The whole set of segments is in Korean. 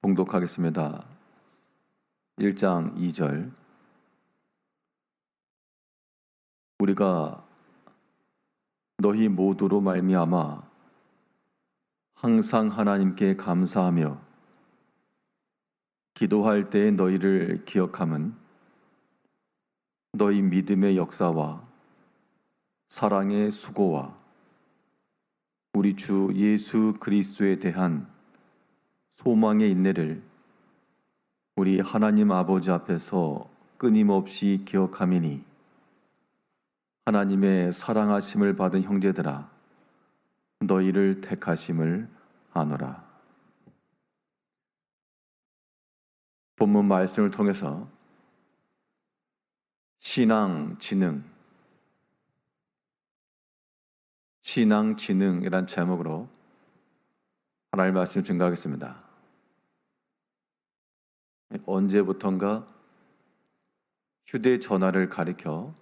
봉독하겠습니다. 1장 2절. 우리가 너희 모두로 말미암아 항상 하나님께 감사하며 기도할 때에 너희를 기억함은 너희 믿음의 역사와 사랑의 수고와 우리 주 예수 그리스도에 대한 소망의 인내를 우리 하나님 아버지 앞에서 끊임없이 기억함이니 하나님의 사랑하심을 받은 형제들아 너희를 택하심을 아노라. 본문 말씀을 통해서 신앙진흥이란 제목으로 하나님의 말씀을 증거하겠습니다. 언제부턴가 휴대전화를 가리켜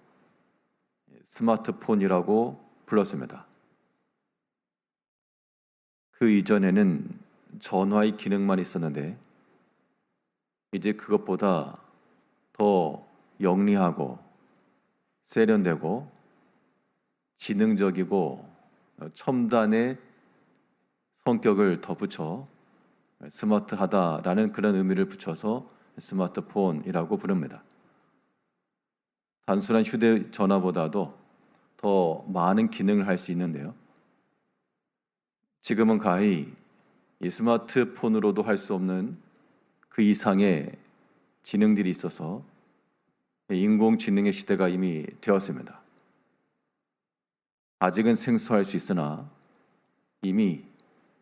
스마트폰이라고 불렀습니다. 그 이전에는 전화의 기능만 있었는데 이제 그것보다 더 영리하고 세련되고 지능적이고 첨단의 성격을 덧붙여 스마트하다라는 그런 의미를 붙여서 스마트폰이라고 부릅니다. 단순한 휴대전화보다도 더 많은 기능을 할 수 있는데요. 지금은 가히 이 스마트폰으로도 할 수 없는 그 이상의 지능들이 있어서 인공지능의 시대가 이미 되었습니다. 아직은 생소할 수 있으나 이미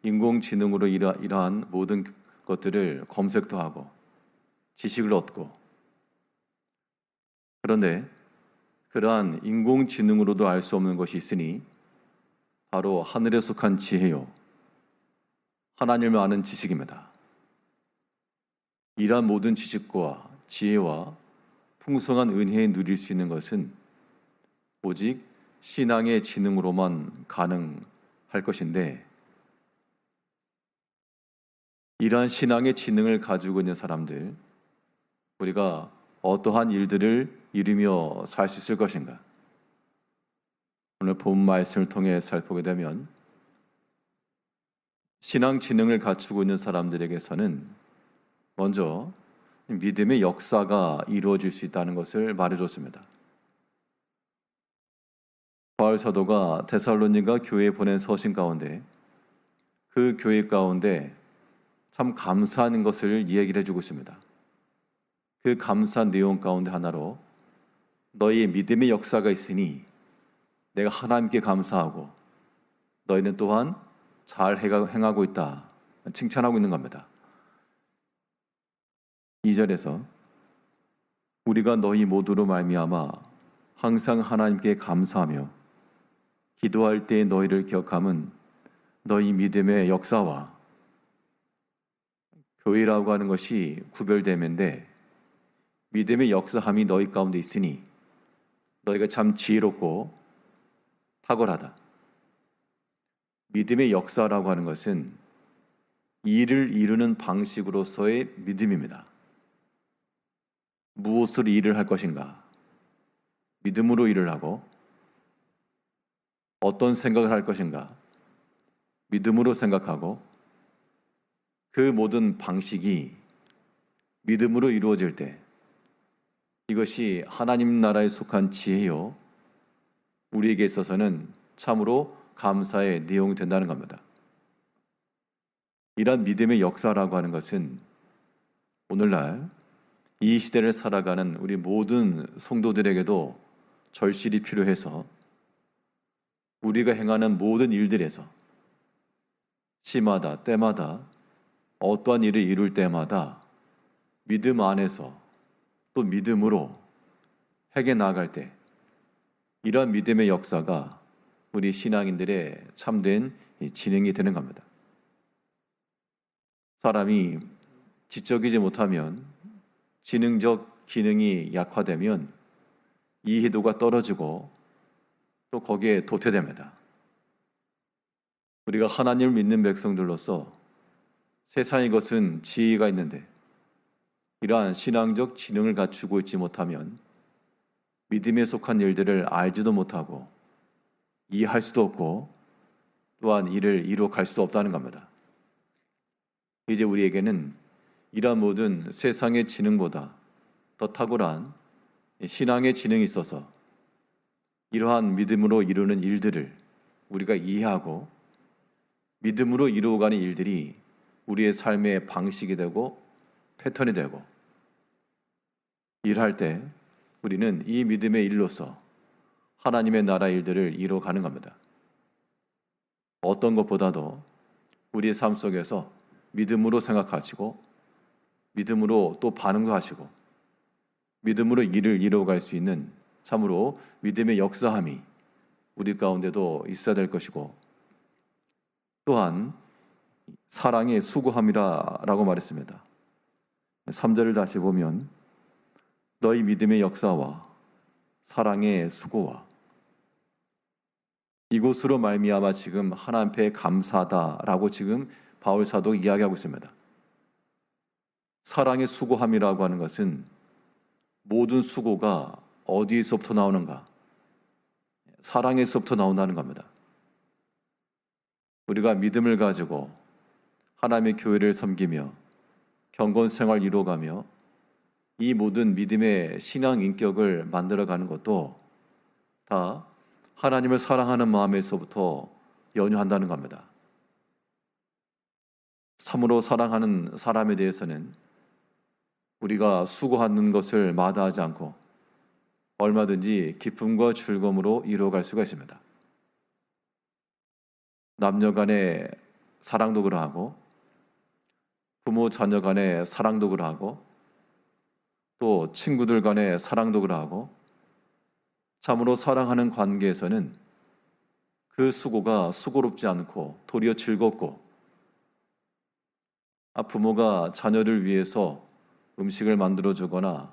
인공지능으로 이러한 모든 것들을 검색도 하고 지식을 얻고, 그런데 그러한 인공지능으로도 알 수 없는 것이 있으니 바로 하늘에 속한 지혜요 하나님을 아는 지식입니다. 이러한 모든 지식과 지혜와 풍성한 은혜에 누릴 수 있는 것은 오직 신앙의 지능으로만 가능할 것인데, 이러한 신앙의 지능을 가지고 있는 사람들, 우리가 어떠한 일들을 이루며 살 수 있을 것인가? 오늘 본 말씀을 통해 살펴보게 되면 신앙 지능을 갖추고 있는 사람들에게서는 먼저 믿음의 역사가 이루어질 수 있다는 것을 말해줬습니다. 바울 사도가 데살로니가 교회에 보낸 서신 가운데 그 교회 가운데 참 감사한 것을 이야기를 해주고 있습니다. 그 감사한 내용 가운데 하나로 너희의 믿음의 역사가 있으니 내가 하나님께 감사하고 너희는 또한 잘 행하고 있다, 칭찬하고 있는 겁니다. 2절에서 우리가 너희 모두로 말미암아 항상 하나님께 감사하며 기도할 때에 너희를 기억함은 너희 믿음의 역사와, 교회라고 하는 것이 구별됨인데 믿음의 역사함이 너희 가운데 있으니 너희가 참 지혜롭고 탁월하다. 믿음의 역사라고 하는 것은 일을 이루는 방식으로서의 믿음입니다. 무엇으로 일을 할 것인가? 믿음으로 일을 하고, 어떤 생각을 할 것인가? 믿음으로 생각하고, 그 모든 방식이 믿음으로 이루어질 때 이것이 하나님 나라에 속한 지혜요 우리에게 있어서는 참으로 감사의 내용이 된다는 겁니다. 이러한 믿음의 역사라고 하는 것은 오늘날 이 시대를 살아가는 우리 모든 성도들에게도 절실히 필요해서 우리가 행하는 모든 일들에서 시마다 때마다 어떠한 일을 이룰 때마다 믿음 안에서 또 믿음으로 행해 나아갈 때 이러한 믿음의 역사가 우리 신앙인들의 참된 지능이 되는 겁니다. 사람이 지적이지 못하면, 지능적 기능이 약화되면 이해도가 떨어지고 또 거기에 도태됩니다. 우리가 하나님을 믿는 백성들로서 세상의 것은 지혜가 있는데 이러한 신앙적 지능을 갖추고 있지 못하면 믿음에 속한 일들을 알지도 못하고 이해할 수도 없고 또한 이를 이루어갈 수 없다는 겁니다. 이제 우리에게는 이러한 모든 세상의 지능보다 더 탁월한 신앙의 지능이 있어서 이러한 믿음으로 이루는 일들을 우리가 이해하고 믿음으로 이루어가는 일들이 우리의 삶의 방식이 되고 패턴이 되고 일할 때 우리는 이 믿음의 일로서 하나님의 나라 일들을 이루어가는 겁니다. 어떤 것보다도 우리의 삶 속에서 믿음으로 생각하시고 믿음으로 또 반응도 하시고 믿음으로 일을 이루어갈 수 있는 참으로 믿음의 역사함이 우리 가운데도 있어야 될 것이고 또한 사랑의 수고함이라고 말했습니다. 3절을 다시 보면 너희 믿음의 역사와 사랑의 수고와 이곳으로 말미암아 지금 하나님 앞에 감사하다라고 지금 바울 사도 이야기하고 있습니다. 사랑의 수고함이라고 하는 것은 모든 수고가 어디에서부터 나오는가? 사랑에서부터 나온다는 겁니다. 우리가 믿음을 가지고 하나님의 교회를 섬기며 경건 생활 이루어가며 이 모든 믿음의 신앙 인격을 만들어가는 것도 다 하나님을 사랑하는 마음에서부터 연유한다는 겁니다. 참으로 사랑하는 사람에 대해서는 우리가 수고하는 것을 마다하지 않고 얼마든지 기쁨과 즐거움으로 이루어갈 수가 있습니다. 남녀 간의 사랑도 그러하고 부모 자녀 간의 사랑도 그러하고 또 친구들 간의 사랑도 그러하고 참으로 사랑하는 관계에서는 그 수고가 수고롭지 않고 도리어 즐겁고 부모가 자녀를 위해서 음식을 만들어주거나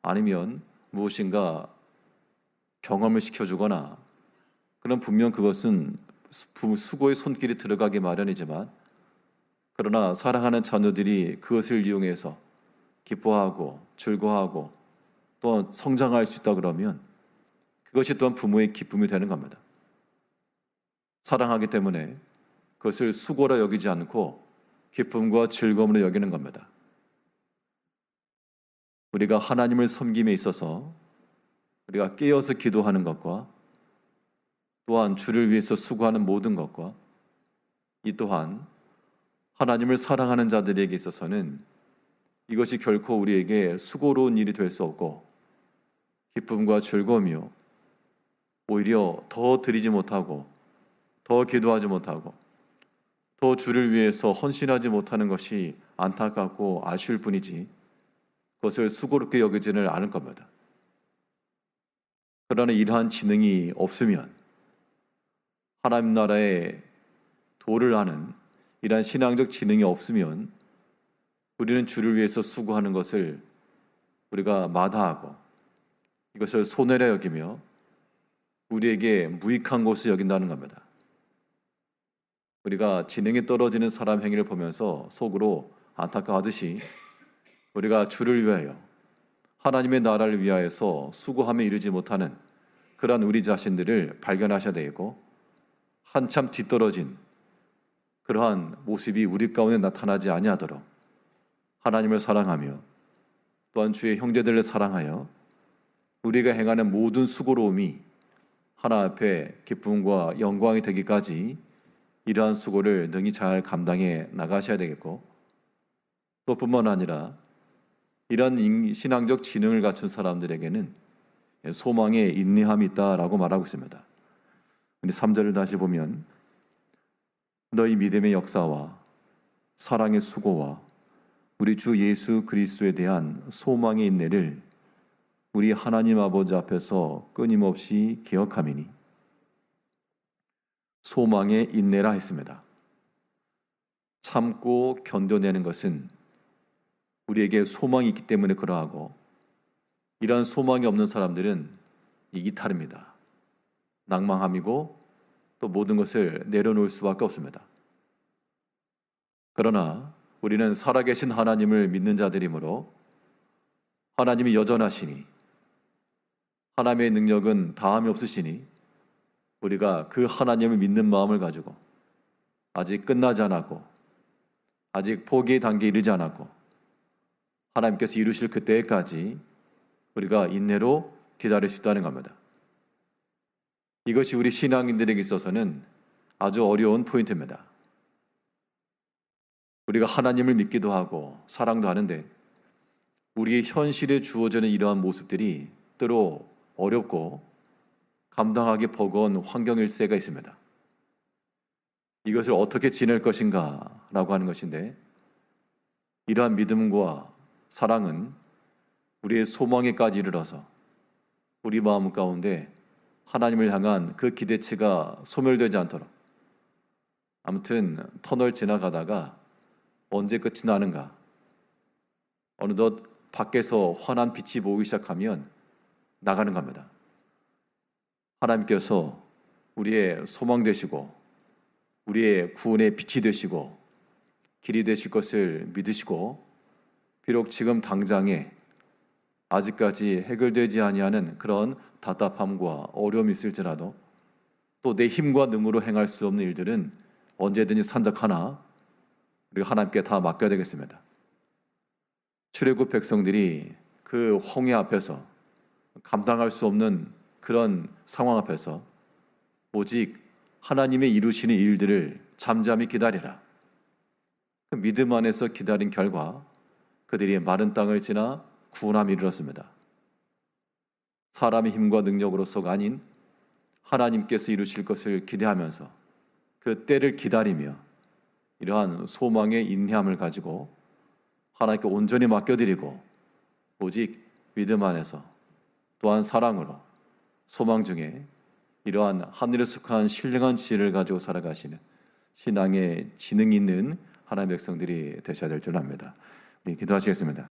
아니면 무엇인가 경험을 시켜주거나 그럼 분명 그것은 수고의 손길이 들어가기 마련이지만 그러나 사랑하는 자녀들이 그것을 이용해서 기뻐하고 즐거워하고 또 성장할 수 있다 그러면 그것이 또한 부모의 기쁨이 되는 겁니다. 사랑하기 때문에 그것을 수고라 여기지 않고 기쁨과 즐거움으로 여기는 겁니다. 우리가 하나님을 섬김에 있어서 우리가 깨어서 기도하는 것과 또한 주를 위해서 수고하는 모든 것과 이 또한 하나님을 사랑하는 자들에게 있어서는 이것이 결코 우리에게 수고로운 일이 될 수 없고 기쁨과 즐거움이요 오히려 더 드리지 못하고 더 기도하지 못하고 더 주를 위해서 헌신하지 못하는 것이 안타깝고 아쉬울 뿐이지 그것을 수고롭게 여기지는 않을 겁니다. 그러나 이러한 지능이 없으면 하나님 나라의 도를 아는 이러한 신앙적 지능이 없으면 우리는 주를 위해서 수고하는 것을 우리가 마다하고 이것을 손해라 여기며 우리에게 무익한 것을 여긴다는 겁니다. 우리가 지능이 떨어지는 사람 행위를 보면서 속으로 안타까워하듯이 우리가 주를 위하여 하나님의 나라를 위하여서 수고함에 이르지 못하는 그러한 우리 자신들을 발견하셔야 되고 한참 뒤떨어진 그러한 모습이 우리 가운데 나타나지 아니하도록 하나님을 사랑하며 또한 주의 형제들을 사랑하여 우리가 행하는 모든 수고로움이 하나님 앞에 기쁨과 영광이 되기까지 이러한 수고를 능히 잘 감당해 나가셔야 되겠고 또 뿐만 아니라 이러한 신앙적 지능을 갖춘 사람들에게는 소망에 인내함이 있다라고 말하고 있습니다. 근데 3절을 다시 보면 너희 믿음의 역사와 사랑의 수고와 우리 주 예수 그리스도에 대한 소망의 인내를 우리 하나님 아버지 앞에서 끊임없이 기억함이니 소망의 인내라 했습니다. 참고 견뎌내는 것은 우리에게 소망이 있기 때문에 그러하고 이러한 소망이 없는 사람들은 이기탈입니다. 낭망함이고 또 모든 것을 내려놓을 수밖에 없습니다. 그러나 우리는 살아계신 하나님을 믿는 자들이므로 하나님이 여전하시니 하나님의 능력은 다함이 없으시니 우리가 그 하나님을 믿는 마음을 가지고 아직 끝나지 않았고 아직 포기의 단계에 이르지 않았고 하나님께서 이루실 그때까지 우리가 인내로 기다릴 수 있다는 겁니다. 이것이 우리 신앙인들에게 있어서는 아주 어려운 포인트입니다. 우리가 하나님을 믿기도 하고 사랑도 하는데 우리의 현실에 주어지는 이러한 모습들이 때로 어렵고 감당하기 버거운 환경일세가 있습니다. 이것을 어떻게 지낼 것인가 라고 하는 것인데, 이러한 믿음과 사랑은 우리의 소망에까지 이르러서 우리 마음 가운데 하나님을 향한 그 기대치가 소멸되지 않도록, 아무튼 터널 지나가다가 언제 끝이 나는가, 어느덧 밖에서 환한 빛이 보이기 시작하면 나가는 겁니다. 하나님께서 우리의 소망 되시고 우리의 구원의 빛이 되시고 길이 되실 것을 믿으시고, 비록 지금 당장에 아직까지 해결되지 아니하는 그런 답답함과 어려움이 있을지라도 또 내 힘과 능으로 행할 수 없는 일들은 언제든지 산적하나 우리가 하나님께 다 맡겨야 되겠습니다. 출애굽 백성들이 그 홍해 앞에서 감당할 수 없는 그런 상황 앞에서 오직 하나님의 이루시는 일들을 잠잠히 기다리라, 그 믿음 안에서 기다린 결과 그들이 마른 땅을 지나 구원함이 이르렀습니다. 사람의 힘과 능력으로서가 아닌 하나님께서 이루실 것을 기대하면서 그 때를 기다리며 이러한 소망의 인내함을 가지고 하나님께 온전히 맡겨드리고 오직 믿음 안에서 또한 사랑으로 소망 중에 이러한 하늘에 속한 신령한 지혜를 가지고 살아가시는 신앙의 지능 있는 하나님의 백성들이 되셔야 될 줄 압니다. 우리 기도하시겠습니다.